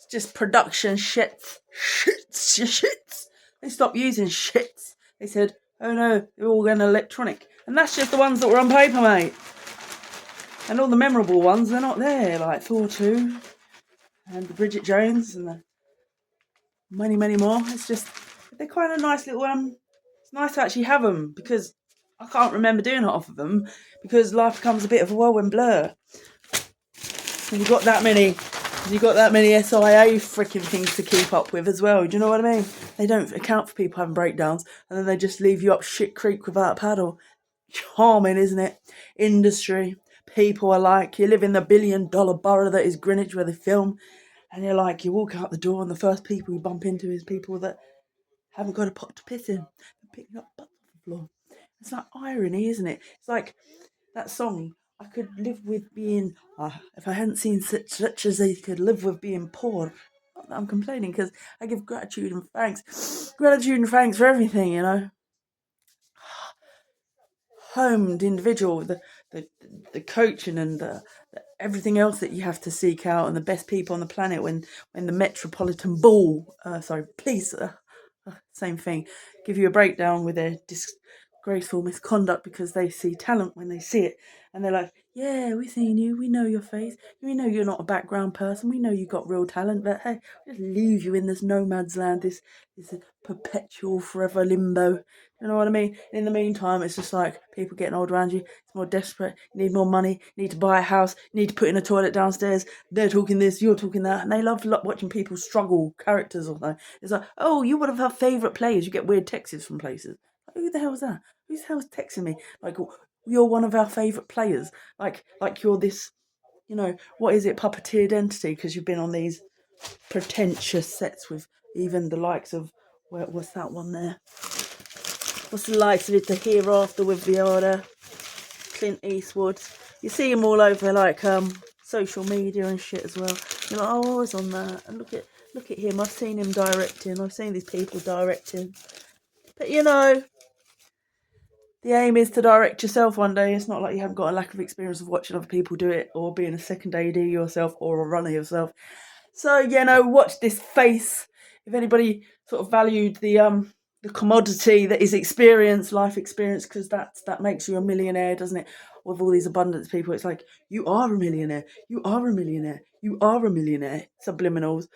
It's just production shits. They stopped using shits. They said, oh no, they're all going electronic. And that's just the ones that were on paper, mate. And all the memorable ones, they're not there, like Thor 2 and the Bridget Jones and the many more. It's just, they're kind of nice little, it's nice to actually have them because I can't remember doing half of them because life becomes a bit of a whirlwind blur. And you've got that many SIA freaking things to keep up with as well. Do you know what I mean? They don't account for people having breakdowns and then they just leave you up shit creek without a paddle. Charming, isn't it? Industry. People are like, you live in the $1 billion borough that is Greenwich where they film, and you're like, you walk out the door and the first people you bump into is people that haven't got a pot to piss in. They're picking up butts off the floor. It's like irony, isn't it? It's like that song, I could live with being, if I hadn't seen such as they could live with being poor. Not that I'm complaining, because I give gratitude and thanks. Gratitude and thanks for everything, you know. Homed individual, the coaching and the everything else that you have to seek out, and the best people on the planet when the Metropolitan Ball, police, same thing, give you a breakdown with their disgraceful misconduct because they see talent when they see it, and they're like, yeah, we've seen you, we know your face, we know you're not a background person, we know you got real talent, but hey, we'll just leave you in this nomad's land, this perpetual forever limbo. You know what I mean? In the meantime, it's just like people getting old around you. It's more desperate. You need more money. You need to buy a house. You need to put in a toilet downstairs. They're talking this, you're talking that. And they love watching people struggle, characters or something. It's like, oh, you're one of our favourite players. You get weird texts from places. Like, who the hell is that? Who the hell's texting me? Like, you're one of our favourite players. Like you're this, what is it, puppeteered entity because you've been on these pretentious sets with even the likes of, what's that one there? What's the likes of it, the Hereafter with Viola, Clint Eastwood. You see him all over like social media and shit as well. You're like, oh, I was on that, and look at him. I've seen him directing. I've seen these people directing. But the aim is to direct yourself one day. It's not like you haven't got a lack of experience of watching other people do it or being a second AD yourself or a runner yourself. So watch this face. If anybody sort of valued the commodity that is experience, life experience, because that makes you a millionaire, doesn't it? With all these abundance people, it's like, you are a millionaire, you are a millionaire, you are a millionaire. Subliminals.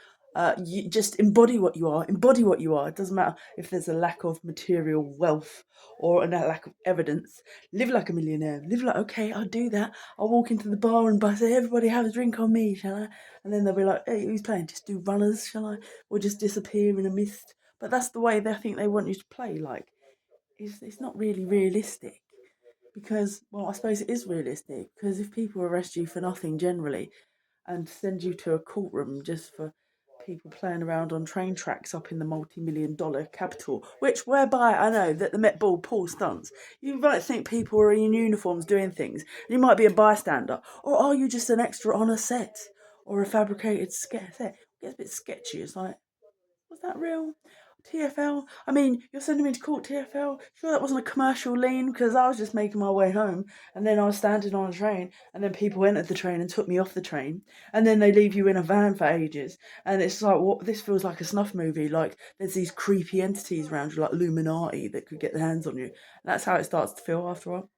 You just embody what you are. It doesn't matter if there's a lack of material wealth or a lack of evidence. Live like a millionaire. Live like, okay, I'll do that. I'll walk into the bar and say, everybody have a drink on me, shall I? And then they'll be like, hey, who's playing? Just do runners, shall I? Or just disappear in a mist. But that's the way they think they want you to play. Like, it's not really realistic. Because, well, I suppose it is realistic. Because if people arrest you for nothing generally and send you to a courtroom just for people playing around on train tracks up in the multi-million-dollar capital, whereby I know that the Met Ball pull stunts, you might think people are in uniforms doing things, and you might be a bystander, or are you just an extra on a set, or a fabricated set? It gets a bit sketchy. It's like, was that real? TFL? I mean, you're sending me to court, TFL? Sure that wasn't a commercial lean, because I was just making my way home, and then I was standing on a train, and then people entered the train and took me off the train, and then they leave you in a van for ages, and it's like, what? This feels like a snuff movie, like there's these creepy entities around you, like Illuminati, that could get their hands on you, and that's how it starts to feel after a while.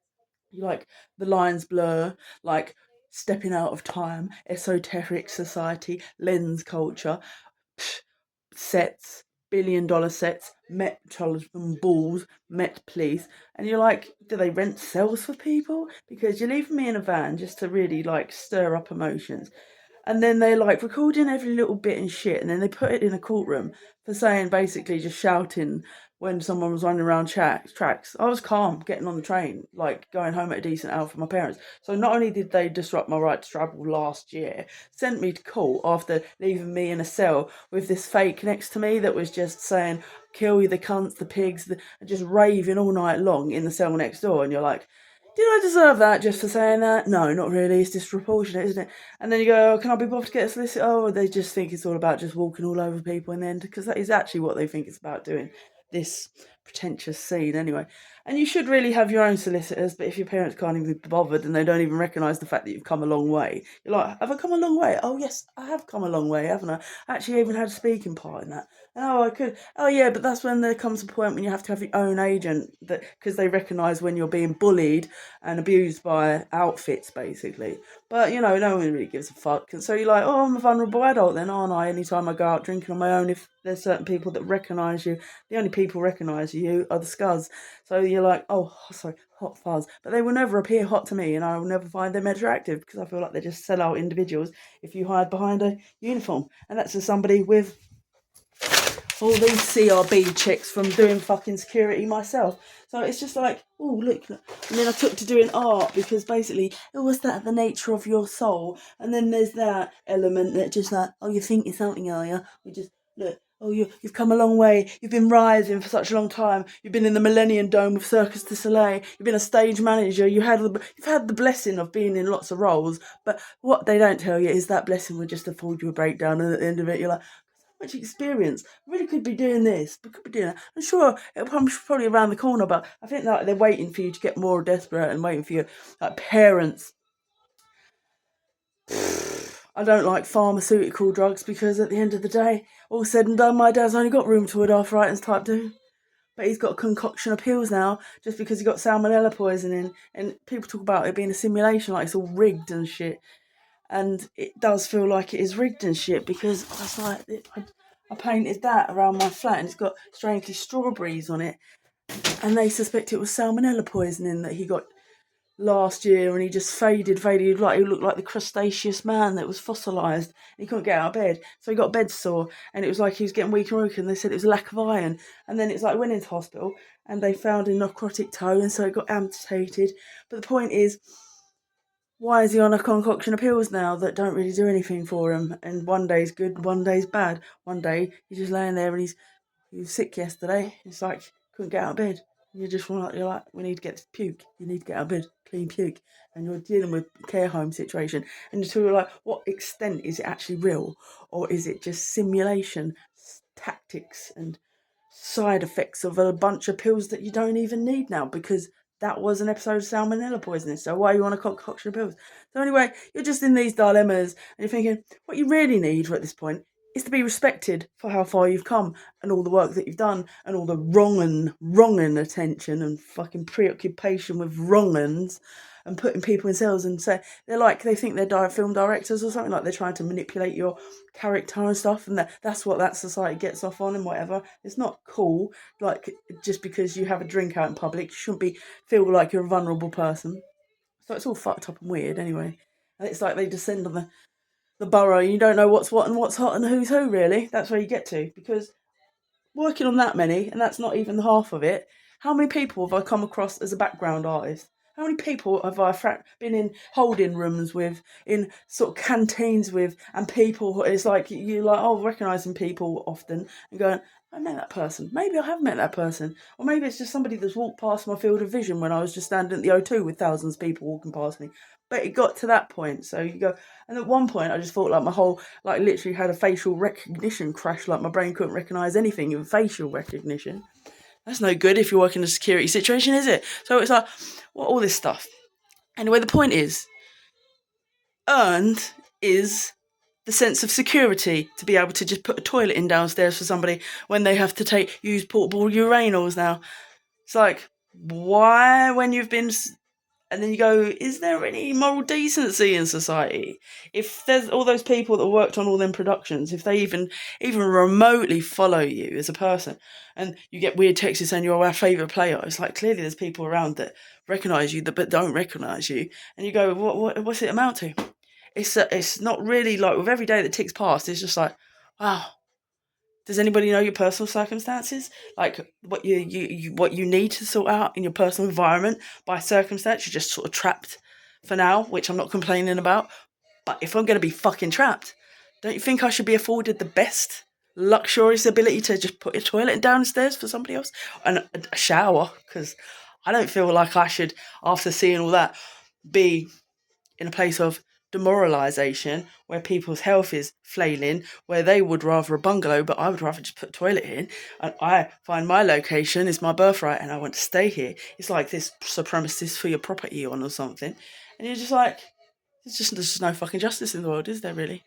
You like, the lines blur, like stepping out of time, esoteric society, lens culture, sets, $1 billion sets, Metropolitan Balls, Met Police, and you're like, do they rent cells for people? Because you're leaving me in a van just to really like stir up emotions. And then they like recording every little bit and shit, and then they put it in a courtroom for saying, basically just shouting when someone was running around tracks. I was calm getting on the train, like going home at a decent hour for my parents. So not only did they disrupt my right to travel last year, sent me to court after leaving me in a cell with this fake next to me that was just saying, kill you, the cunts, the pigs, and just raving all night long in the cell next door. And you're like, did I deserve that just for saying that? No, not really. It's disproportionate, isn't it? And then you go, oh, can I be bothered to get a solicitor? Oh, they just think it's all about just walking all over people in the end, because that is actually what they think it's about doing, this pretentious scene anyway. And you should really have your own solicitors, but if your parents can't even be bothered and they don't even recognise the fact that you've come a long way, you're like, have I come a long way? Oh, yes, I have come a long way, haven't I? I actually even had a speaking part in that. Oh, I could. Oh, yeah, but that's when there comes a point when you have to have your own agent, that because they recognise when you're being bullied and abused by outfits, basically. But, no one really gives a fuck. And so you're like, oh, I'm a vulnerable adult then, aren't I? Anytime I go out drinking on my own, if there's certain people that recognise you, the only people recognise you are the scuzz. So you're like, oh, sorry, hot fuzz. But they will never appear hot to me, and I will never find them attractive because I feel like they're just sell-out individuals if you hide behind a uniform. And that's just somebody with all these CRB checks from doing fucking security myself. So it's just like, oh, look. And then I took to doing art because basically, was that the nature of your soul? And then there's that element that just like, oh, you think you're something, are you? We just, look, oh, you've come a long way. You've been rising for such a long time. You've been in the Millennium Dome with Circus du Soleil. You've been a stage manager. You've had the blessing of being in lots of roles. But what they don't tell you is that blessing will just afford you a breakdown. And at the end of it, you're like, much experience. I really could be doing this, but could be doing that. I'm sure I'm probably around the corner, but I think that they're waiting for you to get more desperate and waiting for your parents. I don't like pharmaceutical drugs because at the end of the day, all said and done, my dad's only got rheumatoid arthritis type 2. But he's got a concoction of pills now just because he got salmonella poisoning. And people talk about it being a simulation, like it's all rigged and shit. And it does feel like it is rigged and shit because I was like, I painted that around my flat and it's got strangely strawberries on it. And they suspect it was salmonella poisoning that he got last year, and he just faded. He looked like the crustaceous man that was fossilised. He couldn't get out of bed, so he got bed sore, and it was like he was getting weaker and weaker. And they said it was a lack of iron, and then it's like went into hospital, and they found a necrotic toe, and so it got amputated. But the point is, why is he on a concoction of pills now that don't really do anything for him? And one day's good, one day's bad. One day he's just laying there and he was sick yesterday. It's like couldn't get out of bed. You're like, we need to get this puke. You need to get out of bed, clean puke. And you're dealing with care home situation. And you're like, what extent is it actually real? Or is it just simulation, tactics and side effects of a bunch of pills that you don't even need now? Because that was an episode of salmonella poisoning. So why are you on a concoction of pills? So anyway, you're just in these dilemmas and you're thinking, what you really need at this point is to be respected for how far you've come and all the work that you've done and all the wronging attention and fucking preoccupation with wrongins and putting people in cells and say they think they're film directors or something, like they're trying to manipulate your character and stuff, and that's what that society gets off on and whatever. It's not cool. Like, just because you have a drink out in public, you shouldn't feel like you're a vulnerable person. So it's all fucked up and weird anyway. And it's like they descend on the borough, you don't know what's what and what's hot and who's who, really. That's where you get to, because working on that many, and that's not even half of it, how many people have I come across as a background artist? How many people have I been in holding rooms with, in sort of canteens with, and people, it's like, you're like, oh, recognising people often and going, I met that person. Maybe I have met that person. Or maybe it's just somebody that's walked past my field of vision when I was just standing at the O2 with thousands of people walking past me. But it got to that point. So you go, and at one point I just thought like my whole, like literally had a facial recognition crash. Like my brain couldn't recognise anything in facial recognition. That's no good if you're working in a security situation, is it? So it's like, what, all this stuff. Anyway, the point is, earned is the sense of security to be able to just put a toilet in downstairs for somebody when they have to use portable urinals now. It's like, why, when you've been... And then you go, is there any moral decency in society? If there's all those people that worked on all them productions, if they even remotely follow you as a person, and you get weird texts saying you're our favourite player, it's like, clearly there's people around that recognise you but don't recognise you. And you go, what's it amount to? It's not really, like, with every day that ticks past, it's just like, wow. Does anybody know your personal circumstances? Like what you need to sort out in your personal environment by circumstance? You're just sort of trapped for now, which I'm not complaining about. But if I'm going to be fucking trapped, don't you think I should be afforded the best luxurious ability to just put a toilet downstairs for somebody else and a shower? Because I don't feel like I should, after seeing all that, be in a place of demoralisation, where people's health is flailing, where they would rather a bungalow, but I would rather just put a toilet in, and I find my location is my birthright and I want to stay here. It's like this supremacist for your property on or something. And you're just like, there's just no fucking justice in the world, is there really?